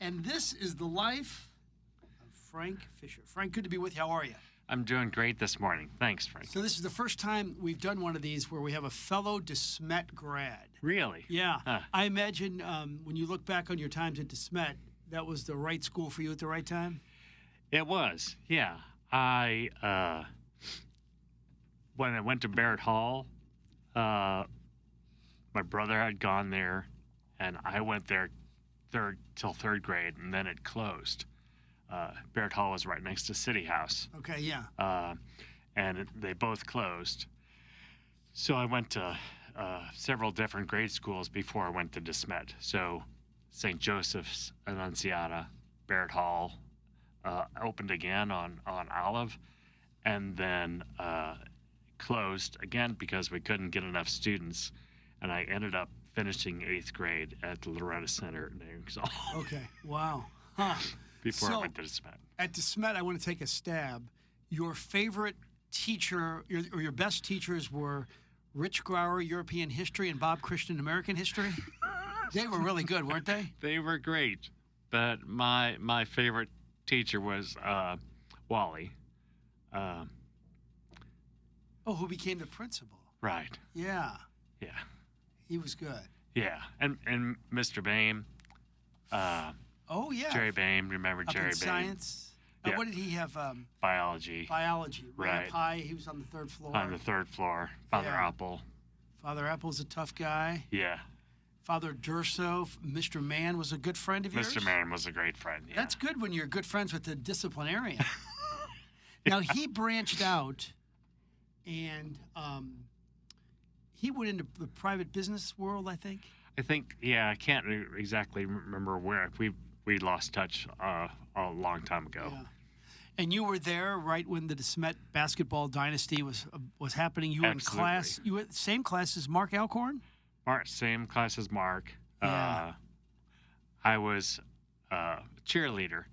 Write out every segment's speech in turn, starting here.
And this is the life of Frank Fischer. Frank, good to be with you. How are you? I'm doing great this morning. Thanks, Frank. So this is the first time we've done one of these where we have a fellow DeSmet grad. Really? Yeah. Huh. I imagine when you look back on your times at DeSmet, that was the right school for you at the right time? It was, yeah. When I went to Barrett Hall, my brother had gone there, and I went there till third grade, and then it closed. Barrett Hall was right next to City House. Okay, yeah. And they both closed. So I went to several different grade schools before I went to DeSmet. So St. Joseph's, Annunciata, Barrett Hall opened again on Olive, and then closed again because we couldn't get enough students. And I ended up finishing 8th grade at the Loretta Center in Ingersoll. Okay, wow. Huh. Before I So, went to DeSmet. At DeSmet, I want to take a stab. Your favorite teacher, or your best teachers were Rich Grauer, European history, and Bob Christian, American history? They were really good, weren't they? They were great, but my favorite teacher was Wally. Who became the principal? Right. Yeah, Yeah. he was good. Yeah. And Mr. Boehm. Oh, yeah. Jerry Boehm. Remember Up Jerry in Boehm? science. Yeah. What did he have? Biology. Biology. Right Right. up high. He was on the third floor. On the third floor. Father Yeah. Apple. Father Apple's a tough guy. Yeah. Father Durso, Mr. Mann was a good friend of yours? Mr. Mann was a great friend. Yeah. That's good when you're good friends with the disciplinarian. Now, he branched out, and he went into the private business world, I think. I think, yeah, I can't exactly remember where. We lost touch a long time ago. Yeah. And you were there right when the DeSmet basketball dynasty was happening. You were Absolutely. in class. You were the same class as Mark Alcorn? Mark, same class as Mark. Yeah. I was cheerleader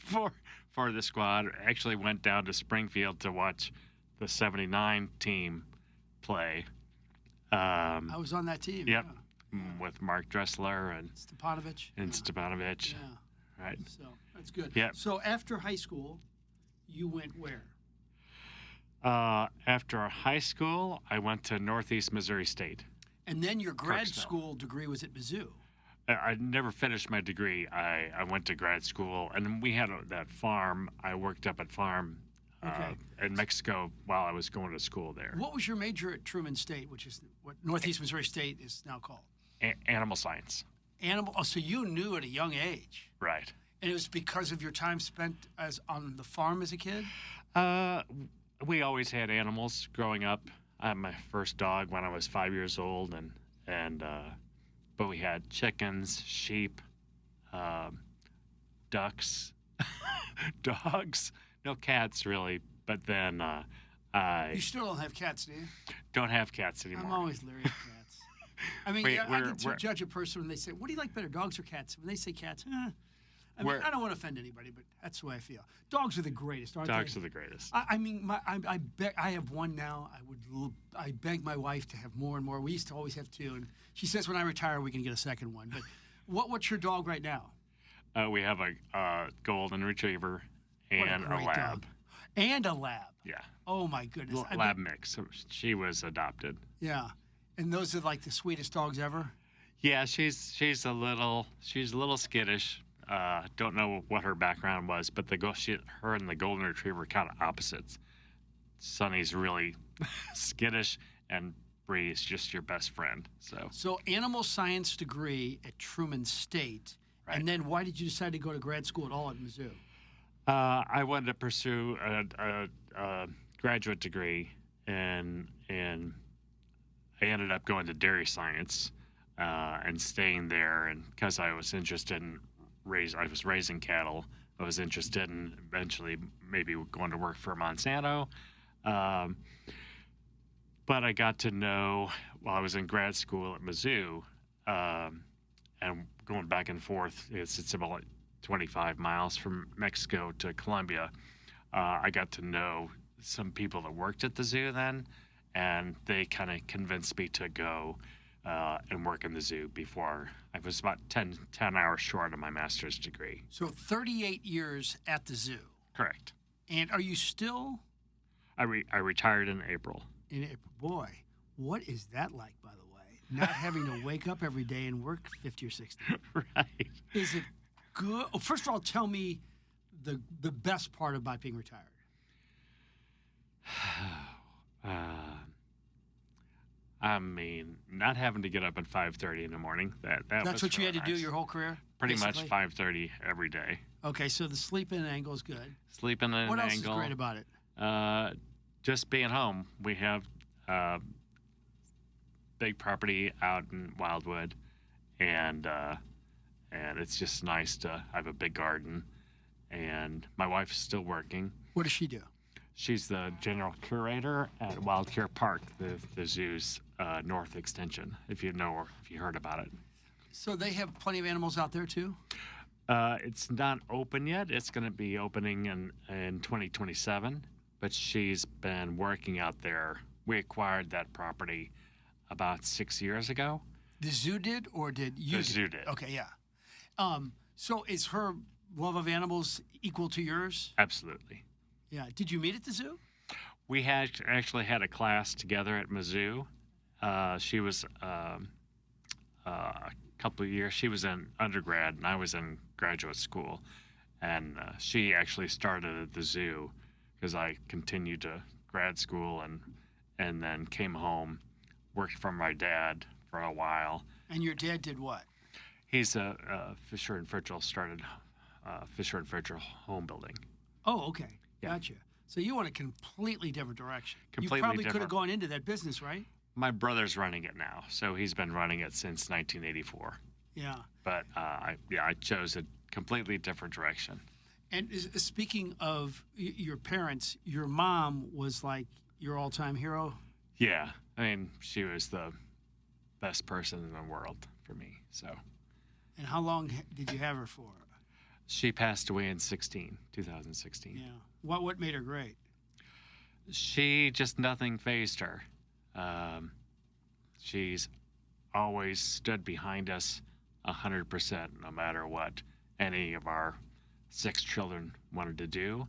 for the squad. Actually went down to Springfield to watch the 79 team play. I was on that team. Yep. Yeah. With Mark Dressler and Stepanovich. Stepanovich. Yeah. Right. So that's good. Yep. So after high school, you went where? After high school, I went to Northeast Missouri State. And then your grad Kirksville. school degree was at Mizzou. I never finished my degree. I went to grad school, and we had that farm. I worked up at farm Okay. in Mexico while I was going to school there. What was your major at Truman State, which is what Northeast Missouri State is now called? Animal science. Animal. Oh, so you knew at a young age, Right. and it was because of your time spent as on the farm as a kid. We always had animals growing up. I had my first dog when I was 5 years old, but we had chickens, sheep, ducks, dogs. No cats really, but then I You still don't have cats, do you? don't have cats anymore. I'm always leery of cats. I mean, Wait, yeah, I we're- can we're- judge a person when they say, "What do you like better, dogs or cats?" When they say cats, I mean, We're- I don't want to offend anybody, but that's the way I feel. Dogs are the greatest, aren't Dogs they? are the greatest. I mean, I beg. I have one now. I beg my wife to have more and more. We used to always have two, and she says when I retire we can get a second one. But what's your dog right now? We have a golden retriever What and a great lab. dog. And a lab. Yeah, Oh my goodness. I lab bet- mix. So she was adopted. Yeah, and those are like the sweetest dogs ever. Yeah, she's a little skittish. Don't know what her background was, but her and the golden retriever kind of opposites. Sonny's really skittish, and Bree's just your best friend. So animal science degree at Truman State, Right. and then why did you decide to go to grad school at all at Mizzou? I wanted to pursue a graduate degree, and I ended up going to dairy science and staying there. And because I was interested in I was raising cattle. I was interested in eventually maybe going to work for Monsanto. But I got to know while I was in grad school at Mizzou, and going back and forth, it's about 25 miles from Mexico to Colombia. I got to know some people that worked at the zoo then, and they kind of convinced me to go and work in the zoo before I was about 10 hours short of my master's degree. So 38 years at the zoo. Correct. And are you still? I retired in April. Boy, what is that like, by the way? Not having to wake up every day and work 50 or 60. Right. Is it good? Oh, first of all, tell me the best part about being retired. I mean, not having to get up at 5:30 in the morning. That's was what you had really to do nice. your whole career? Pretty basically? much 5:30 every day. Okay, so the sleep-in angle is good. Sleeping in What an else angle. is great about it? Just being home. We have big property out in Wildwood, and it's just nice to have a big garden. And my wife's still working. What does she do? She's the general curator at Wildcare Park, the zoo's north extension. If you know or if you heard about it. So they have plenty of animals out there too? It's not open yet. It's going to be opening in 2027. But she's been working out there. We acquired that property about 6 years ago. The zoo did, or did you? The zoo did. Okay, yeah. So is her love of animals equal to yours? Absolutely. Yeah. Did you meet at the zoo? We had actually had a class together at Mizzou. She was a couple of years. She was in undergrad, and I was in graduate school. And she actually started at the zoo because I continued to grad school and then came home, worked for my dad for a while. And your dad did what? He's Fischer and Fischer started Fischer and Fischer home building. Oh, okay. Yeah. Gotcha. So you went a completely different direction. Completely you probably could have different. gone into that business, right? My brother's running it now, so he's been running it since 1984. Yeah. But I chose a completely different direction. And speaking of your parents, your mom was like your all-time hero? Yeah, I mean, she was the best person in the world for me. So. And how long did you have her for? She passed away in 2016. Yeah. What made her great? She just nothing fazed her. She's always stood behind us 100%, no matter what any of our 6 children wanted to do.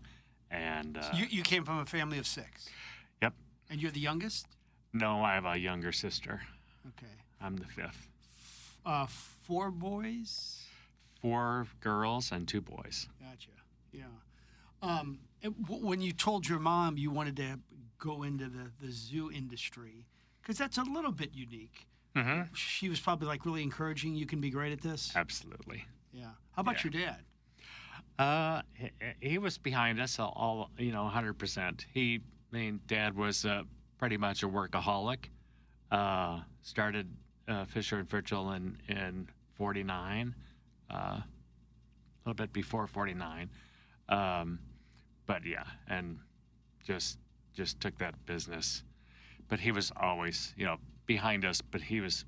And So you came from a family of 6. Yep. And you're the youngest? No, I have a younger sister. Okay. I'm the 5th. 4 boys? 4 girls and 2 boys. Gotcha. Yeah. When you told your mom you wanted to go into the zoo industry, because that's a little bit unique, Mm-hmm. she was probably like really encouraging, you can be great at this? Absolutely. Yeah. How about your dad? He was behind us all 100%. Dad was pretty much a workaholic. Started Fischer and Fischer in 49, a little bit before 49. But yeah, and just took that business. But he was always, behind us. But he was,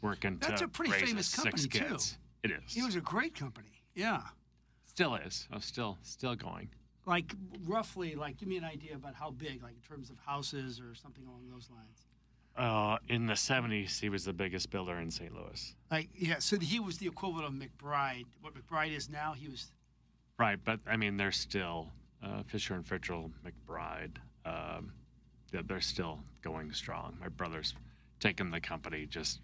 working That's to a pretty raise famous us 6 company, too. kids. It is. It was a great company. Yeah. Still is. Oh, still going. Like roughly, give me an idea about how big, like in terms of houses or something along those lines. In the 70s, he was the biggest builder in St. Louis. So he was the equivalent of McBride. What McBride is now, he was. Right, but I mean, there's still Fischer and Fischer, McBride. They're still going strong. My brother's taken the company just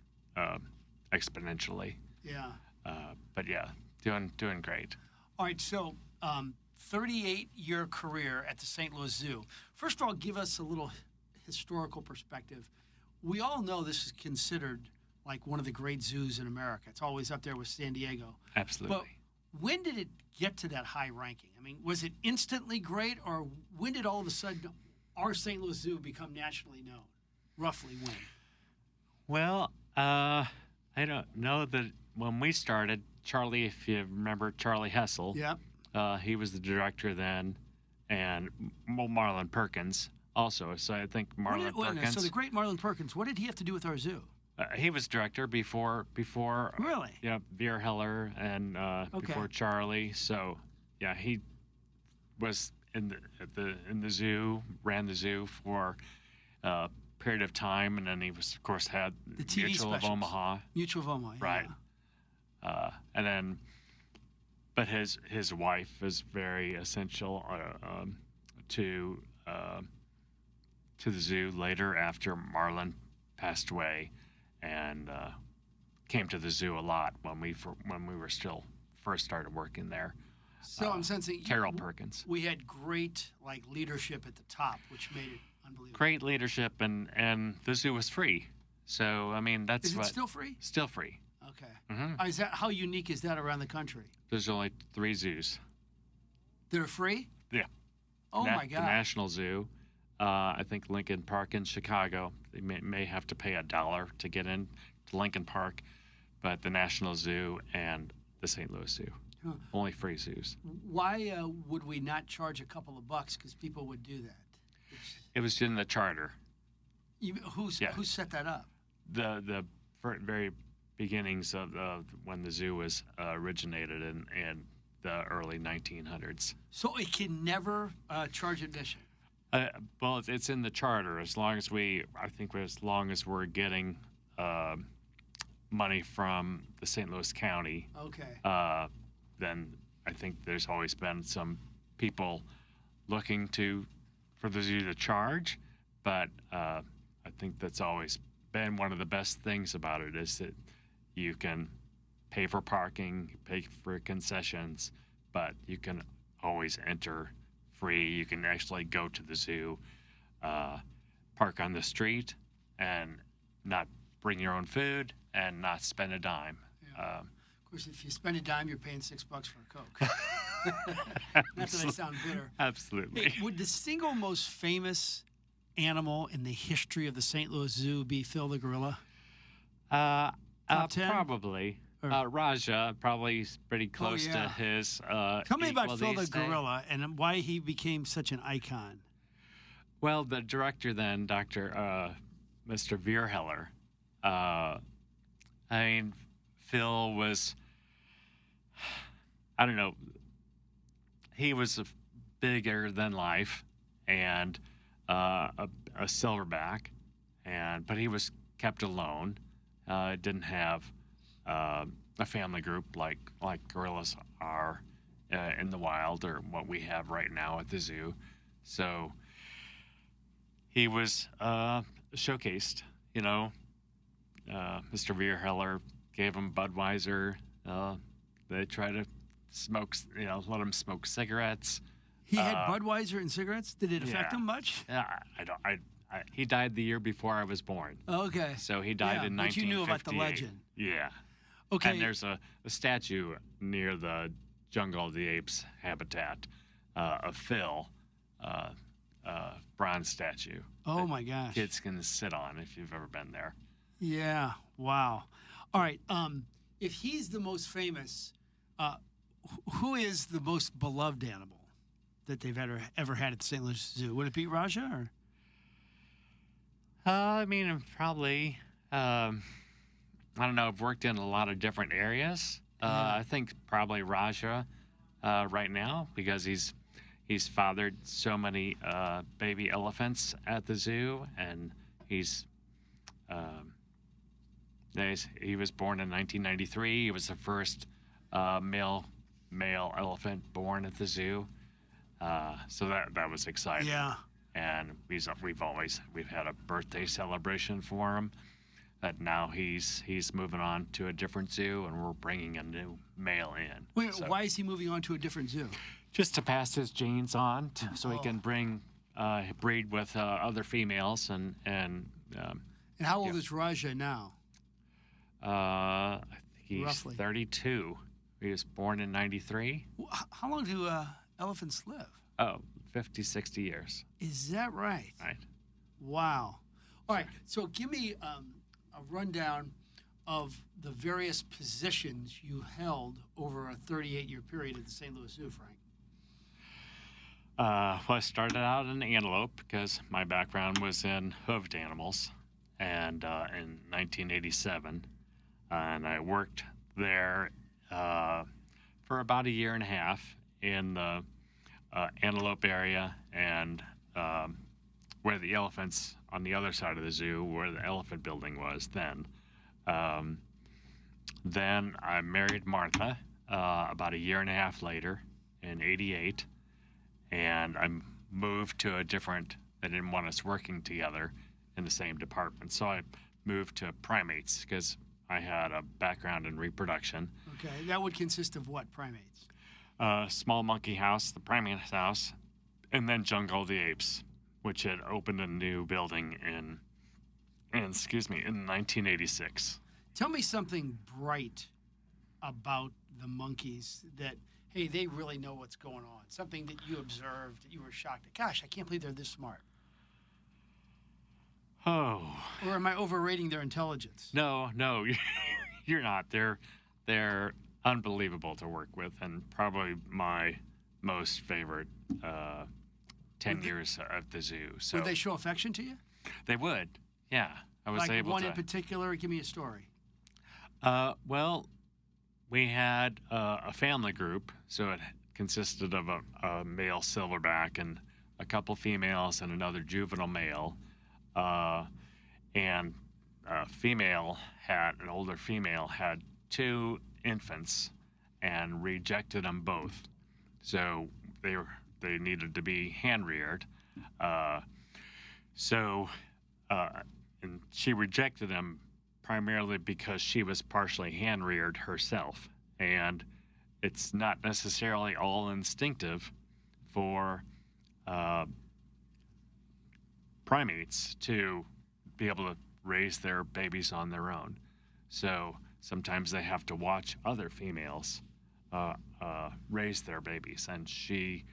exponentially. Yeah. But yeah, doing great. All right, so 38-year career at the St. Louis Zoo. First of all, give us a little historical perspective. We all know this is considered like one of the great zoos in America. It's always up there with San Diego. Absolutely. But when did it get to that high ranking? I mean, was it instantly great, or when did all of a sudden our St. Louis Zoo become nationally known? Roughly when? Well, I don't know that when we started, Charlie, if you remember Charlie Hessel, Yeah. he was the director then, and Marlon Perkins also. So I think Marlon Perkins. So the great Marlon Perkins, what did he have to do with our zoo? He was director before Really? Yeah, Veer Heller and before Charlie. So yeah, he was in the zoo, ran the zoo for period of time, and then he was, of course, had The TV Mutual of specials. Omaha, Mutual of Omaha. right? Yeah. And then, but his wife is very essential to the zoo later after Marlon passed away, and came to the zoo a lot when we were still first started working there. So I'm sensing Carol Perkins. We had great leadership at the top, which made it unbelievable. Great leadership, and the zoo was free. So I mean, that's Is it what still free? still free. Okay. Mm-hmm. Is that how unique is that around the country? There's only 3 zoos. They're free? Yeah. Oh my The God. National Zoo, I think Lincoln Park in Chicago. They may have to pay $1 to get in to Lincoln Park, but the National Zoo and the St. Louis Zoo, only free zoos. Why would we not charge a couple of bucks? Because people would do that. It was in the charter. Who set that up? The very beginnings of when the zoo was originated in the early 1900s. So it can never charge admission. Well, it's in the charter. As long as we're getting money from the St. Louis County, Okay. then I think there's always been some people looking for the zoo to charge, but I think that's always been one of the best things about it is that you can pay for parking, pay for concessions, but you can always enter free. You can actually go to the zoo, park on the street, and not bring your own food and not spend a dime. Yeah. Of course, if you spend a dime, you're paying $6 for a Coke. Not that I sound bitter. Absolutely. Hey, would the single most famous animal in the history of the St. Louis Zoo be Phil the gorilla? Top 10? Probably. Or- Raja probably is pretty close yeah. to his. Tell me about equal Phil the these days. gorilla and why he became such an icon. Well, the director then, Mr. Vierheller. I mean, Phil was. I don't know. He was bigger than life, and a silverback, but he was kept alone. Didn't have a family group like gorillas are in the wild, or what we have right now at the zoo. So he was showcased. Mr. Vierheller gave him Budweiser. They try to smoke, let him smoke cigarettes. He had Budweiser and cigarettes. Did it affect him much? Yeah, he died the year before I was born. Okay. So he died in 1958. But you knew about the legend. Yeah. Okay. And there's a statue near the Jungle of the Apes habitat of Phil, bronze statue. Oh that my gosh. Kids can sit on if you've ever been there. Yeah. Wow. All right. If he's the most famous, who is the most beloved animal that they've ever had at the St. Louis Zoo? Would it be Raja or? I mean, probably. I don't know. I've worked in a lot of different areas. I think probably Raja right now, because he's fathered so many baby elephants at the zoo, and he was born in 1993. He was the first male elephant born at the zoo. So that was exciting. Yeah. And we've had a birthday celebration for him. That now he's moving on to a different zoo, and we're bringing a new male in. Wait, why is he moving on to a different zoo? Just to pass his genes on, so he can breed with other females and. And how old is Raja now? I think he's Roughly. 32. He was born in 93. How long do elephants live? Oh, 50, 60 years. Is that right? Right. Wow. All right. So give me a rundown of the various positions you held over a 38-year period at the St. Louis Zoo, Frank. Well, I started out in antelope because my background was in hoofed animals, and in 1987, and I worked there for about a year and a half in the antelope area, and where the elephants on the other side of the zoo, where the elephant building was then. Then I married Martha about a year and a half later in '88, and I moved to a different. They didn't want us working together in the same department, so I moved to primates because I had a background in reproduction. Okay, that would consist of what primates? Small Monkey House, the primate house, and then Jungle of the Apes, which had opened a new building in 1986. Tell me something bright about the monkeys that, hey, they really know what's going on. Something that you observed that you were shocked at. Gosh, I can't believe they're this smart. Oh. Or am I overrating their intelligence? No, you're not. They're unbelievable to work with, and probably my most favorite 10 years at the zoo. So would they show affection to you? They would, yeah. I was like able one to. in particular? Give me a story. Well, we had a family group, so it consisted of a male silverback and a couple females and another juvenile male. And an older female had 2 infants and rejected them both. So they needed to be hand reared. And she rejected them primarily because she was partially hand reared herself. And it's not necessarily all instinctive for primates to be able to raise their babies on their own. So sometimes they have to watch other females raise their babies, and she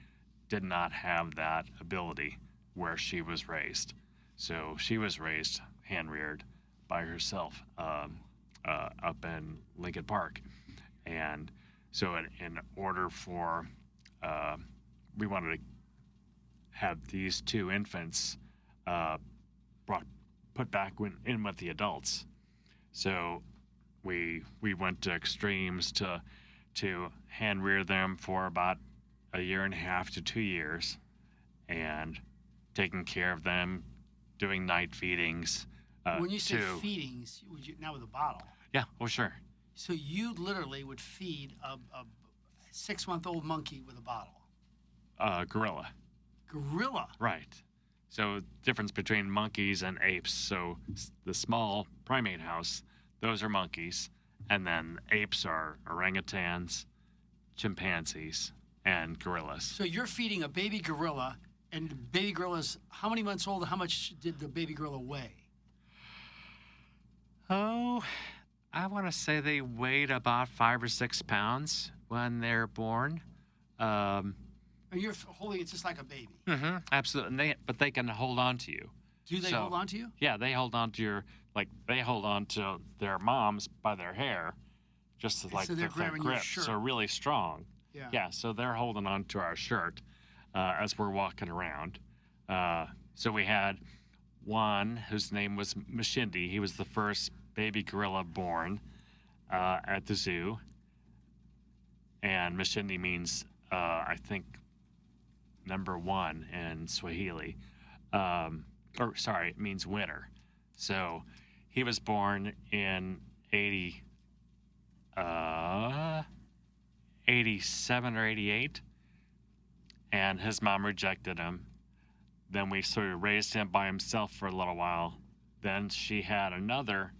did not have that ability where she was raised. So she was raised hand-reared by herself up in Lincoln Park. And so in order for, we wanted to have these 2 infants put back in with the adults. So we went to extremes to hand rear them for about a year and a half to 2 years, and taking care of them, doing night feedings. When you say feedings, would you now with a bottle? Yeah, oh sure. So you literally would feed a 6-month-old monkey with a bottle? Gorilla. Gorilla? Right. So difference between monkeys and apes. So the small primate house, those are monkeys. And then apes are orangutans, chimpanzees, and gorillas. So you're feeding a baby gorilla, and the baby gorilla's how many months old? How much did the baby gorilla weigh? Oh, I want to say they weighed about 5 or 6 pounds when they're born. And you're holding it just like a baby. Mm-hmm, absolutely. But they can hold on to you. Do they hold on to you? Yeah, they hold on to they hold on to their moms by their hair, just like so they're their grabbing your grip. shirt. So really strong. Yeah. Yeah, so they're holding on to our shirt as we're walking around. So we had one whose name was Mashindi. He was the first baby gorilla born at the zoo. And Mashindi means, I think, number 1 in Swahili. It means winner. So he was born in 87 or 88, and his mom rejected him. Then we sort of raised him by himself for a little while. Then she had another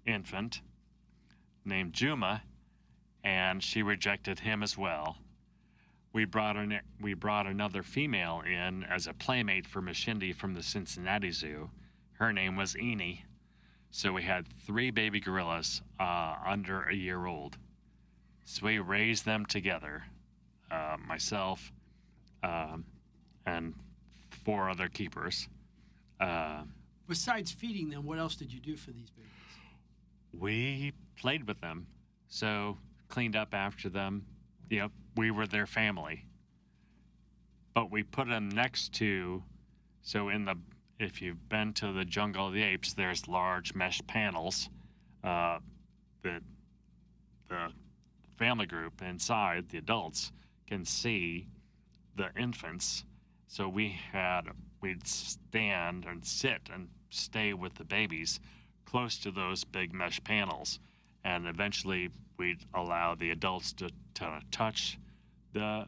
infant named Juma, and she rejected him as well. We brought another female in as a playmate for Mashindi from the Cincinnati Zoo. Her name was Eni. So we had 3 baby gorillas under a year old. So we raised them together, myself and 4 other keepers. Besides feeding them, what else did you do for these babies? We played with them, so cleaned up after them. We were their family. But we put them next to, if you've been to the Jungle of the Apes, there's large mesh panels that the family group inside, the adults, can see the infants So we'd stand and sit and stay with the babies close to those big mesh panels. And eventually we'd allow the adults to touch the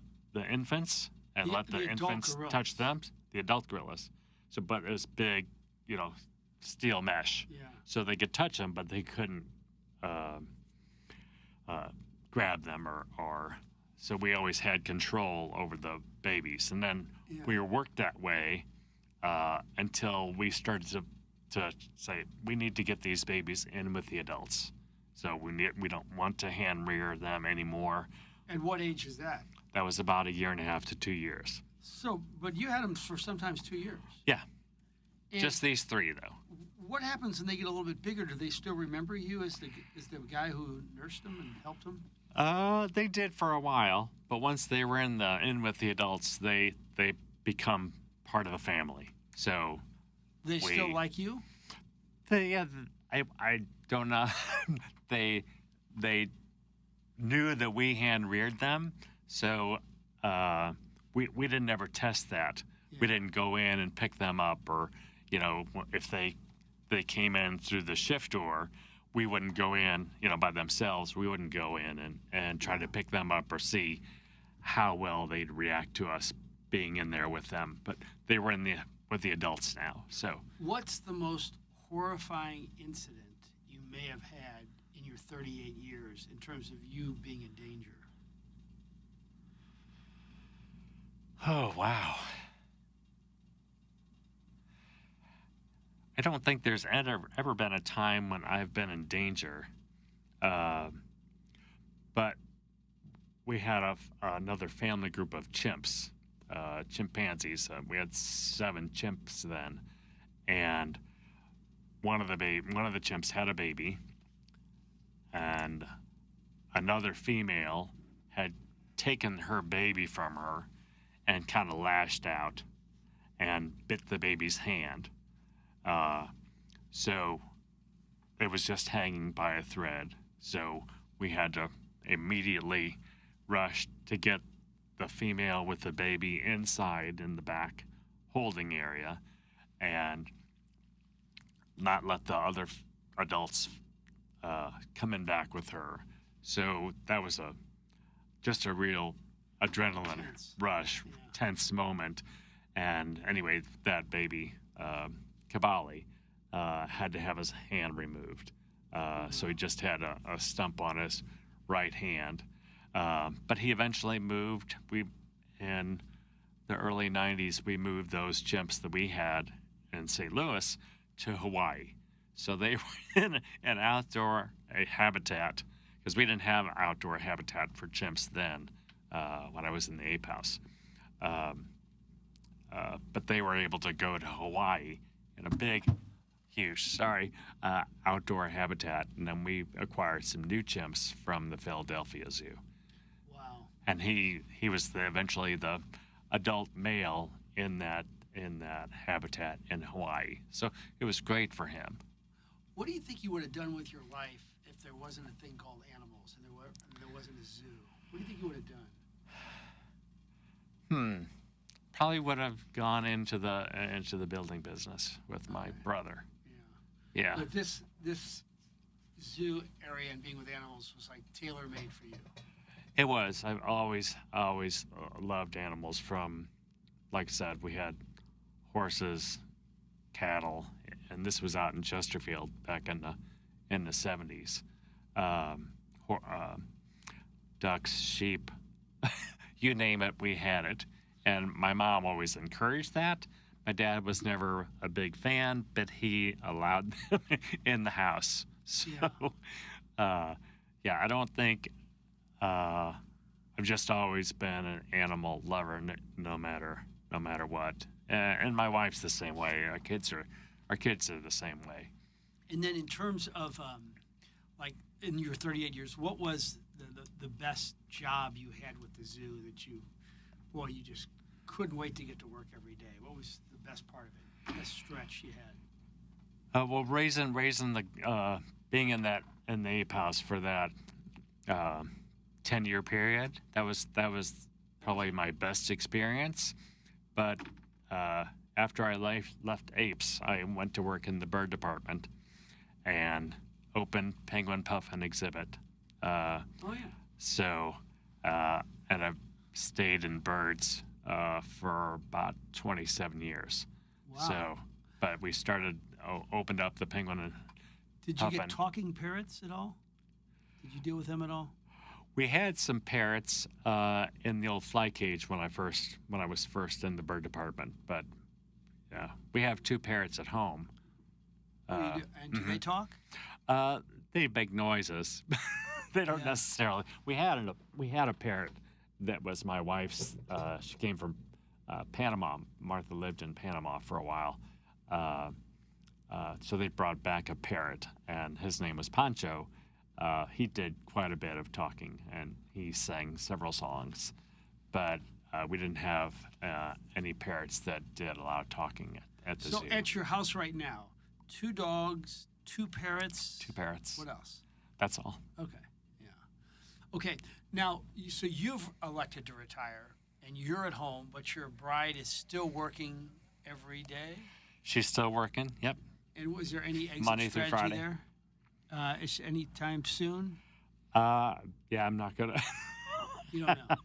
infants and let the infants gorillas. touch them, the adult gorillas. So, but it was big, steel mesh. Yeah. So they could touch them, but they couldn't grab them or. So we always had control over the babies. And then we worked that way until we started to say, we need to get these babies in with the adults. So we don't want to hand rear them anymore. And what age is that? That was about 1.5 to 2 years. So, but you had them for sometimes 2 years. Yeah. And just these 3, though. What happens when they get a little bit bigger? Do they still remember you as the guy who nursed them and helped them? They did for a while, but once they were in with the adults, they become part of the family. So they still like you? I don't know. they knew that we hand reared them, so we didn't ever test that. Yeah. We didn't go in and pick them up, or if they came in through the shift door, we wouldn't go in by themselves. We wouldn't go in and try to pick them up or see how well they'd react to us being in there with them. But they were with the adults now. So what's the most horrifying incident you may have had in your 38 years in terms of you being in danger? Oh, wow. I don't think there's ever been a time when I've been in danger. But we had another family group of chimps, chimpanzees. We had 7 chimps then. And one of the chimps had a baby, and another female had taken her baby from her and kind of lashed out and bit the baby's hand. So it was just hanging by a thread. So we had to immediately rush to get the female with the baby inside in the back holding area and not let the other adults come in back with her. So that was just a real adrenaline rush, tense moment. And anyway, that baby, Kabali, had to have his hand removed. So he just had a stump on his right hand. But he eventually moved. In the early 90s, we moved those chimps that we had in St. Louis to Hawaii. So they were in an outdoor habitat, because we didn't have outdoor habitat for chimps then when I was in the ape house. But they were able to go to Hawaii in a big, huge, outdoor habitat. And then we acquired some new chimps from the Philadelphia Zoo. Wow. And he was eventually the adult male in that habitat in Hawaii. So it was great for him. What do you think you would have done with your life if there wasn't a thing called animals and there wasn't a zoo? What do you think you would have done? Probably would have gone into the building business with my brother. Yeah. But this zoo area and being with animals was like tailor-made for you. It was. I've always loved animals. From, like I said, we had horses, cattle, and this was out in Chesterfield back in the 70s. Ducks, sheep, you name it, we had it. And my mom always encouraged that. My dad was never a big fan, but he allowed them in the house. So, I don't think I've just always been an animal lover, no matter what. And my wife's the same way. Our kids are the same way. And then in terms of like in your 38 years, what was the best job you had with the zoo that you just couldn't wait to get to work every day? What was the best part of it? Best stretch you had? Well, raising the being in the ape house for that 10-year period, that was probably my best experience. But after I left apes, I went to work in the bird department and opened Penguin Puffin exhibit. Oh yeah. So, and I've stayed in birds for about 27 years. Wow. So, but we opened up the Penguin and Did you Puffin. get talking parrots at all? Did you deal with them at all? We had some parrots in the old fly cage when I was first in the bird department. But yeah, we have 2 parrots at home. And do they talk? They make noises. They don't necessarily. We had a parrot that was my wife's. She came from Panama. Martha lived in Panama for a while. So they brought back a parrot, and his name was Pancho. He did quite a bit of talking, and he sang several songs. But we didn't have any parrots that did a lot of talking at the zoo. So at your house right now, 2 dogs, 2 parrots. 2 parrots. What else? That's all. Okay. Yeah. Okay. Now, so you've elected to retire, and you're at home, but your bride is still working every day. She's still working. Yep. And was there any exit Monday through strategy Friday. there? Is any time soon? Yeah, I'm not gonna. You don't know.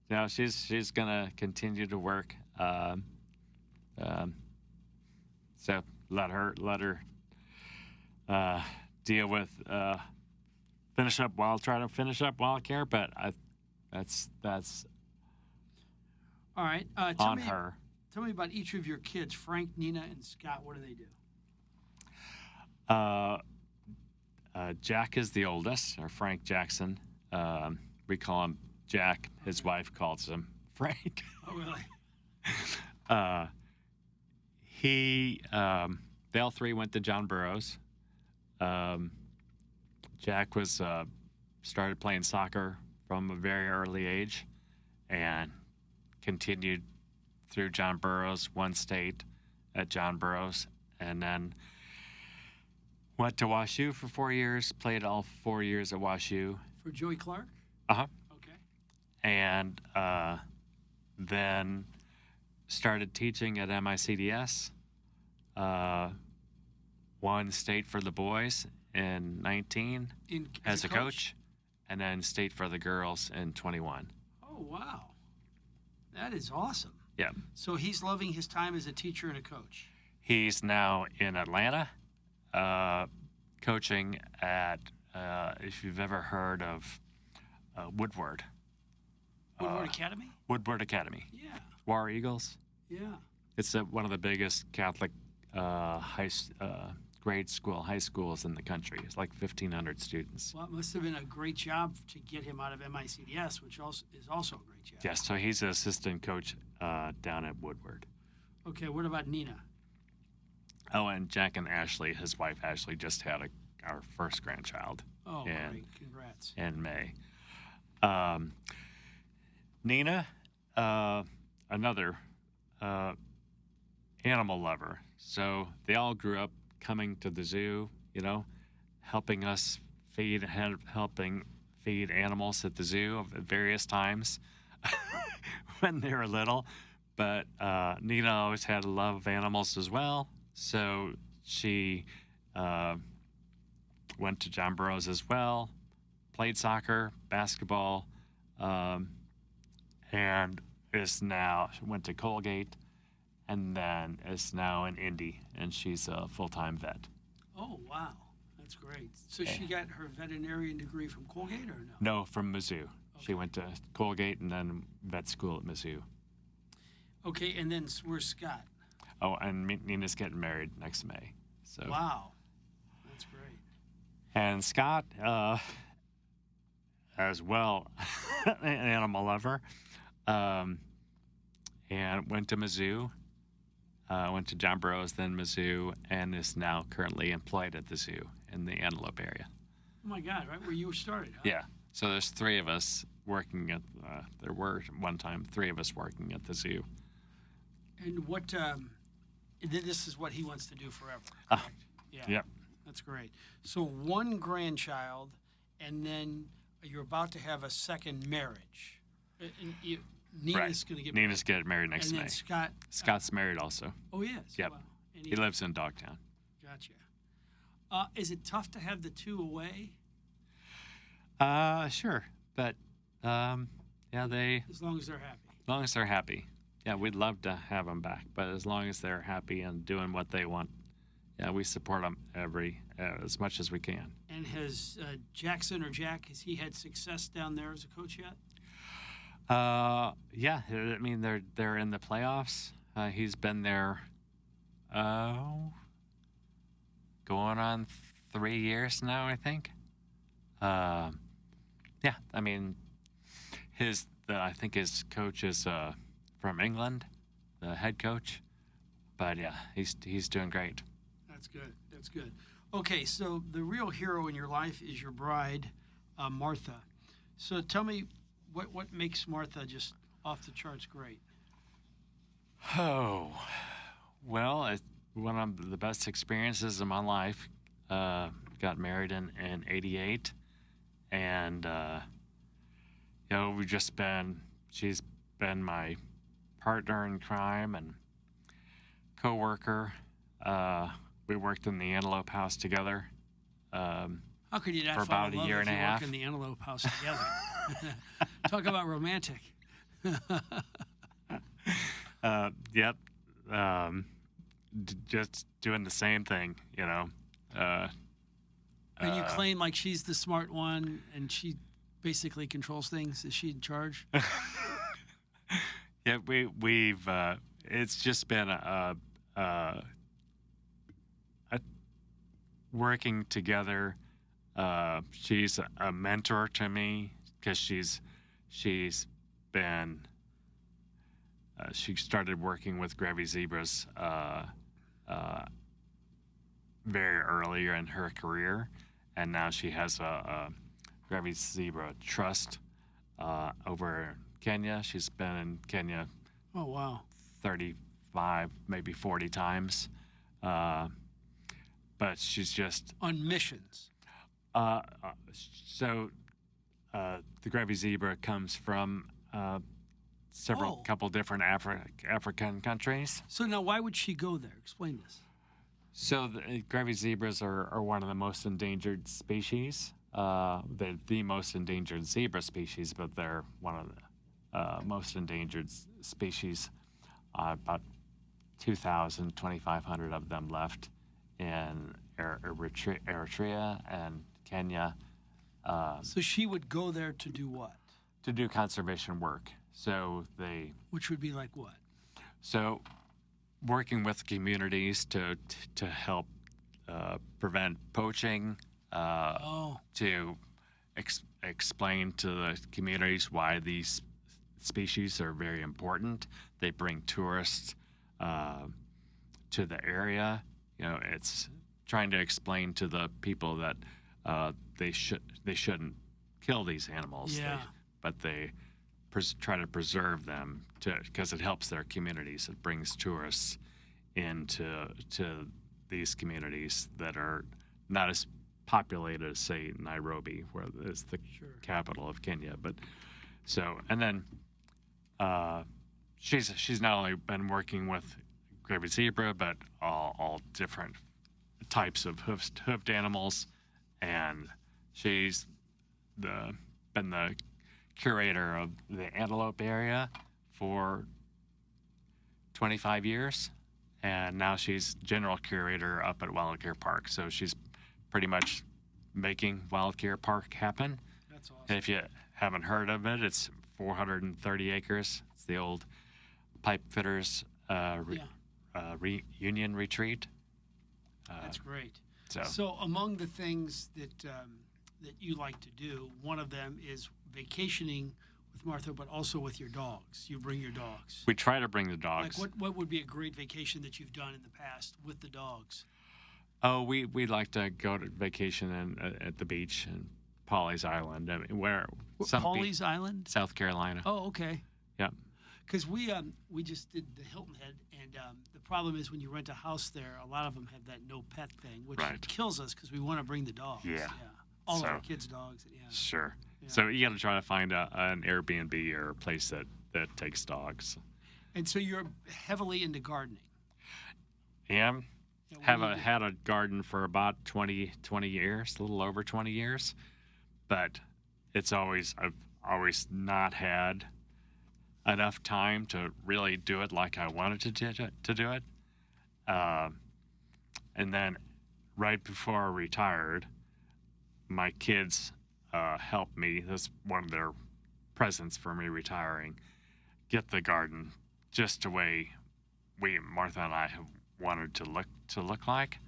No, she's gonna continue to work. So let her deal with try to finish up wild care. But that's All right. on her. Tell me about each of your kids, Frank, Nina, and Scott. What do they do? Jack is the oldest, or Frank Jackson. We call him Jack. His wife calls him Frank. Oh, really? They all 3 went to John Burroughs. Jack started playing soccer from a very early age, and continued through John Burroughs, won state at John Burroughs, and then went to WashU for 4 years, played all 4 years at WashU. For Joey Clark? Uh-huh. Okay. And then started teaching at MICDS, won state for the boys in 19 as a coach, and then state for the girls in 21. Oh, wow. That is awesome. Yeah. So he's loving his time as a teacher and a coach. He's now in Atlanta, coaching at, if you've ever heard of Woodward. Woodward Academy? Woodward Academy. Yeah. War Eagles. Yeah. It's one of the biggest Catholic high schools in the country. It's like 1,500 students. Well, it must have been a great job to get him out of MICDS, which is also a great job. Yes, so he's an assistant coach down at Woodward. Okay, what about Nina? Oh, and Jack and Ashley, his wife Ashley, just had our first grandchild. Oh, great. Congrats. In May. Nina, another animal lover. So they all grew up coming to the zoo, helping us helping feed animals at the zoo at various times when they were little. But Nina always had a love of animals as well. So she went to John Burroughs as well, played soccer, basketball, and went to Colgate, and then is now in Indy, and she's a full-time vet. Oh, wow. That's great. So she got her veterinarian degree from Colgate or no? No, from Mizzou. Okay. She went to Colgate and then vet school at Mizzou. Okay, and then where's Scott? Oh, and Nina's getting married next May. So. Wow. That's great. And Scott, as well, an animal lover, and went to Mizzou, went to John Burroughs, then Mizzou, and is now currently employed at the zoo in the Antelope area. Oh my God, right where you started, huh? Yeah. So there's 3 of us working at, there were one time 3 of us working at the zoo. And what, this is what he wants to do forever, correct? Yeah. Yep. That's great. So 1 grandchild, and then you're about to have a second marriage. And Nina's going to get Nina's getting married next and May. then Scott. Scott's married also. Oh, he is? Yep. Wow. And He lives in Dogtown. Gotcha. Is it tough to have the two away? Sure. But, they... As long as they're happy. As long as they're happy. Yeah, we'd love to have them back. But as long as they're happy and doing what they want, yeah, we support them as much as we can. And has Jackson or Jack, has he had success down there as a coach yet? Yeah, I mean they're in the playoffs. He's been there, going on 3 years now, I think. Yeah, I mean, I think his coach is from England, the head coach. But yeah, he's doing great. That's good. That's good. Okay, so the real hero in your life is your bride, Martha. So tell me, what makes Martha just off the charts great? Oh, well, it's one of the best experiences of my life. Got married in '88, and she's been my partner in crime and co-worker. We worked in the Antelope House together. How could you not for fall about in a love year if and a you half? work in the Antelope House together? Talk about romantic. Yep. Just doing the same thing, you know. And you claim like she's the smart one and she basically controls things. Is she in charge? Yeah, we've it's just been a working together. She's a mentor to me because she's been she started working with Gravy Zebras very earlier in her career, and now she has a Gravy Zebra Trust over in Kenya. She's been in Kenya Oh, wow. 35, maybe 40 times. But she's just... On missions. So the Gravy Zebra comes from couple different African countries. So now why would she go there? Explain this. So the Gravy Zebras are one of the most endangered species. They're the most endangered zebra species, but they're one of the most endangered species. About 2,000, 2,500 of them left in Eritrea and Kenya. So she would go there to do what? To do conservation work. Which would be like what? So working with communities to help prevent poaching, to explain to the communities why these species are very important. They bring tourists to the area. You know, it's trying to explain to the people that they shouldn't kill these animals. Yeah. But they try to preserve them because it helps their communities. It brings tourists into these communities that are not as populated as, say, Nairobi, where it's the capital of Kenya. But so, and then she's not only been working with Gravy Zebra, but all different types of hoofed animals, and she's been the curator of the antelope area for 25 years, and now she's general curator up at Wildcare Park. So she's pretty much making Wildcare Park happen. That's awesome. And if you haven't heard of it, it's 430 acres. It's the old pipe fitters reunion retreat. That's great. So among the things that you like to do, one of them is vacationing with Martha, but also with your dogs. You bring your dogs. we try to bring the dogs. Like what would be a great vacation that you've done in the past with the dogs? Oh, we like to go to vacation at the beach in Pawleys Island. I mean, Pawleys Island? South Carolina. Oh, okay. Yeah. Because we just did the Hilton Head, and the problem is when you rent a house there, a lot of them have that no pet thing, which kills us because we want to bring the dogs. Yeah. All of our kids' dogs. Yeah. Sure. Yeah. So you got to try to find an Airbnb or a place that takes dogs. And so you're heavily into gardening. And Yeah, what do you do? had a garden for about 20 years, a little over 20 years, but I've always not had enough time to really do it like I wanted to do it. And then right before I retired, my kids helped me. That's one of their presents for me retiring. Get the garden just the way Martha and I have wanted to look like,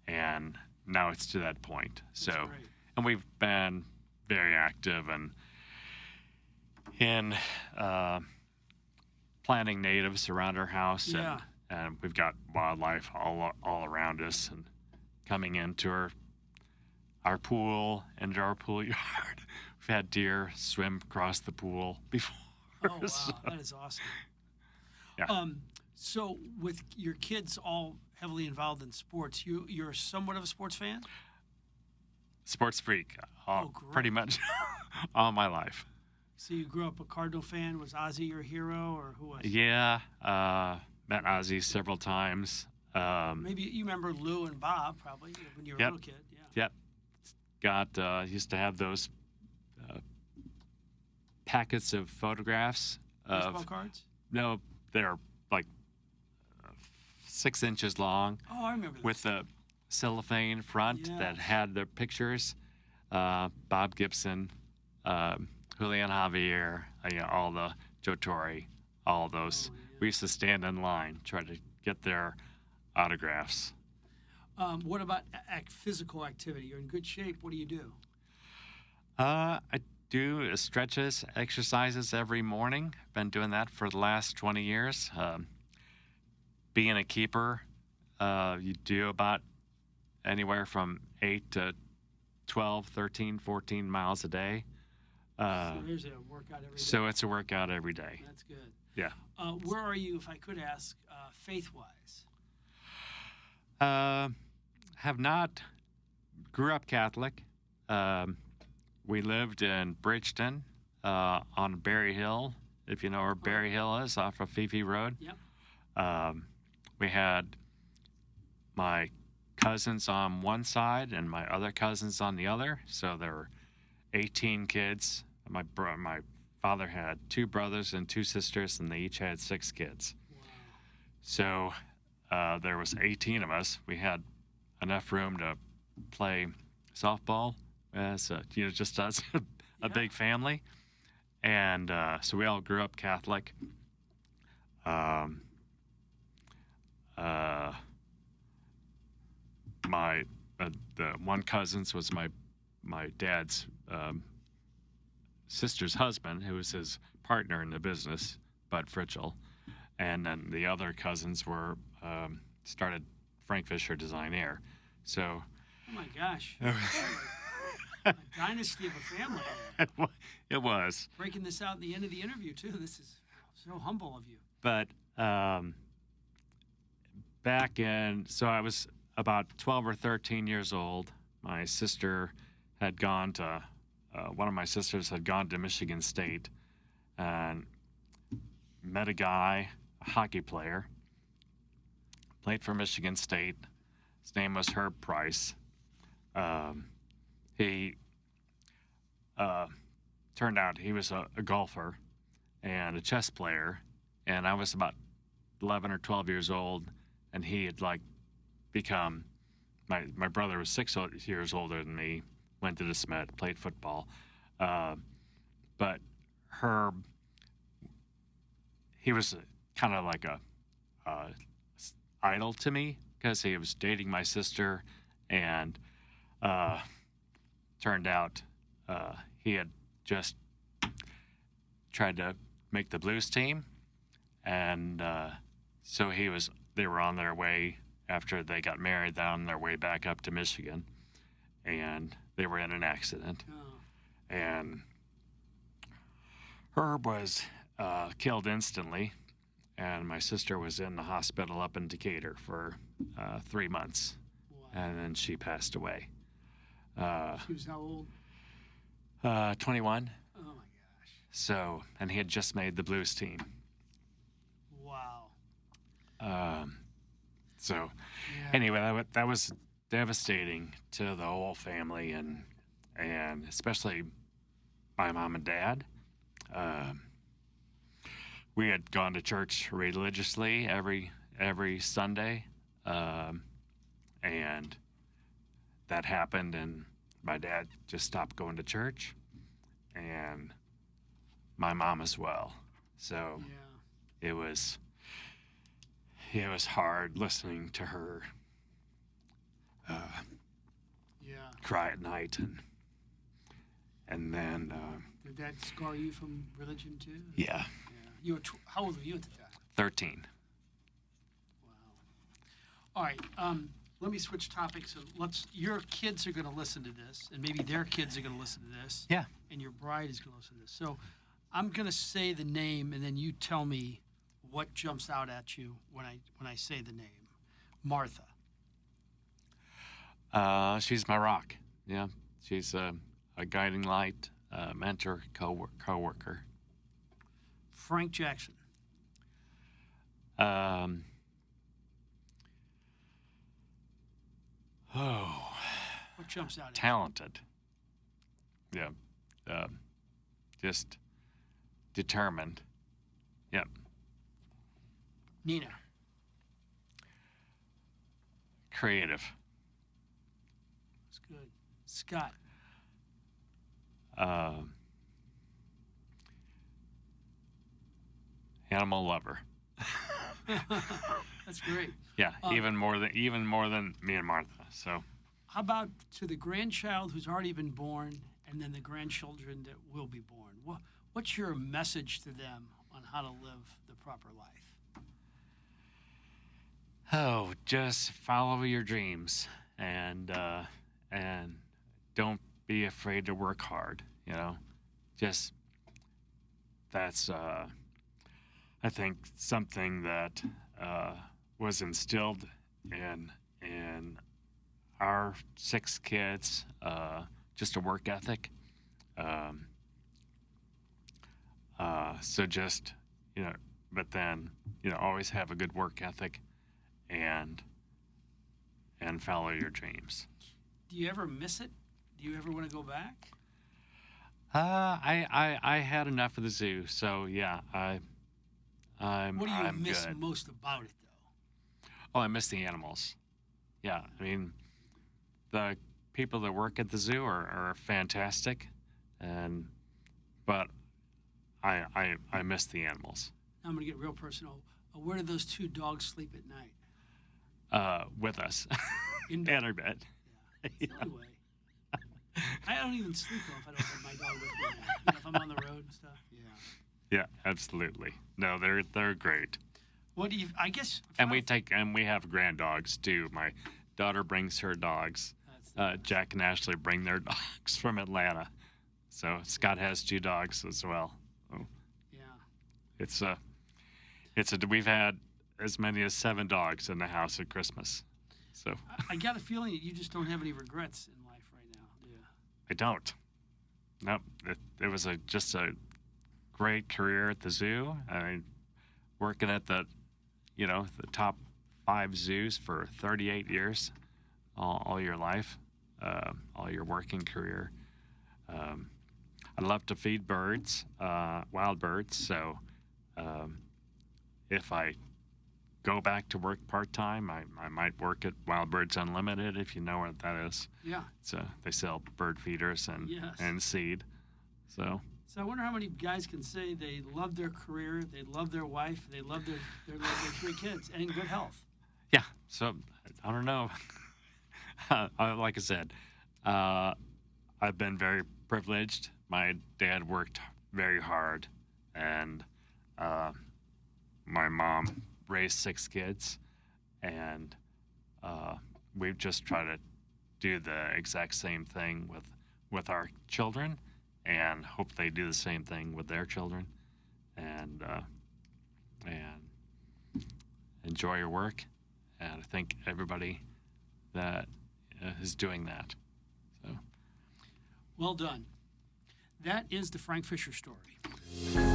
and now it's to that point. So, That's great. and we've been very active and in planting natives around our house, Yeah. and we've got wildlife all around us and coming into our pool, into our pool yard. We've had deer swim across the pool before. Oh, wow. So, That is awesome. yeah. So with your kids all heavily involved in sports, you're somewhat of a sports fan? Sports freak, Oh, great. pretty much all my life. So you grew up a Cardinal fan. Was Ozzie your hero, or who was? Yeah, met Ozzie several times. Maybe you remember Lou and Bob, probably, when you were a Yep. little kid. Yeah. Yep. Used to have those packets of photographs Baseball of, cards? no, they're like 6 inches long Oh, I remember with this. the cellophane front that Yes. had their pictures. Bob Gibson, Julian Javier, all the Joe Torre, all those. Oh, yeah. We used to stand in line, try to get their autographs. What about physical activity? You're in good shape. What do you do? I do stretches, exercises every morning. Been doing that for the last 20 years. Being a keeper, you do about anywhere from 8 to 12, 13, 14 miles a day. So there's a workout every day. So it's a workout every day. That's good. Yeah. Where are you, if I could ask, faith-wise? Have not grew up Catholic. We lived in Bridgeton on Berry Hill, if you know where Berry Hill is, off of Fifi Road. Yep. We had my cousins on one side and my other cousins on the other. So there were 18 kids. My father had 2 brothers and 2 sisters, and they each had 6 kids. Wow. So there was 18 of us. We had enough room to play softball as just us, a Yeah. big family, and so we all grew up Catholic. The one cousins was my dad's sister's husband, who was his partner in the business, Bud Fritchell, and then the other cousins were started Frank Fischer Design Air. So Oh, my gosh. A dynasty of a family. it was. Breaking this out at the end of the interview, too. This is so humble of you. But so I was about 12 or 13 years old. My sister had gone to, one of my sisters had gone to Michigan State and met a guy, a hockey player, played for Michigan State. His name was Herb Price. He turned out he was a golfer and a chess player, and I was about 11 or 12 years old, and he had become my brother was 6 years older than me, went to the Smet, played football, but Herb, he was kind of like a idol to me because he was dating my sister, and turned out he had just tried to make the Blues team, and so they were on their way after they got married, on their way back up to Michigan, and they were in an accident, and Herb was killed instantly, and my sister was in the hospital up in Decatur for 3 months, and then she passed away. She was how old? 21. Oh, my gosh. So, and he had just made the blues team. Wow. So, Yeah. anyway, that was devastating to the whole family, and especially my mom and dad. We had gone to church religiously every Sunday, and that happened, and my dad just stopped going to church, and my mom as well. So Yeah. it was hard listening to her Yeah. cry at night, and then Did that scar you from religion too? yeah, Yeah. You were how old were you at the time? 13. Wow. All right. Let me switch topics. Your kids are going to listen to this, and maybe their kids are going to listen to this. Yeah. And your bride is going to listen to this. So I'm going to say the name, and then you tell me what jumps out at you when I say the name. Martha. She's my rock. Yeah. She's a guiding light, mentor, co-worker. Frank Jackson. What jumps out at you? Talented. Yeah. Just determined. Yep. Nina. Creative. That's good. Scott. Animal lover. That's great. Yeah, even more than me and Martha. So, How about to the grandchild who's already been born, and then the grandchildren that will be born? What's your message to them on how to live the proper life? oh, just follow your dreams, and don't be afraid to work hard. You know, just that's I think something that was instilled in our 6 kids, just a work ethic. So just, but then, always have a good work ethic and follow your dreams. Do you ever miss it? Do you ever want to go back? I had enough of the zoo, so yeah, I'm What do you miss good. most about it, though? Oh, I miss the animals. Yeah, I mean, the people that work at the zoo are fantastic, but I miss the animals. Now I'm going to get real personal. Where do those 2 dogs sleep at night? With us. In In our bed. Yeah. It's the only way. I don't even sleep though if I don't have my dog with me. Now. If I'm on the road and stuff. Yeah. Yeah, absolutely. No, they're great. What do you? I guess. And we have grand dogs too. My daughter brings her dogs. Jack and Ashley bring their dogs from Atlanta. So Scott has 2 dogs as well. So Yeah. We've had as many as 7 dogs in the house at Christmas. So I got a feeling that you just don't have any regrets in life right now, do you? I don't. Nope. It was just a great career at the zoo. I mean, working at the top 5 zoos for 38 years, all your life, all your working career. I love to feed birds, wild birds. So if I go back to work part-time, I might work at Wild Birds Unlimited, if you know what that is. Yeah. So they sell bird feeders and seed. So I wonder how many guys can say they love their career, they love their wife, they love their 3 kids, and in good health. yeah. So I don't know. Like I said, I've been very privileged. My dad worked very hard, and my mom raised 6 kids, and we've just tried to do the exact same thing with our children, and hope they do the same thing with their children, and enjoy your work. And I think everybody that is doing that. So Well done. That is the Frank Fischer story.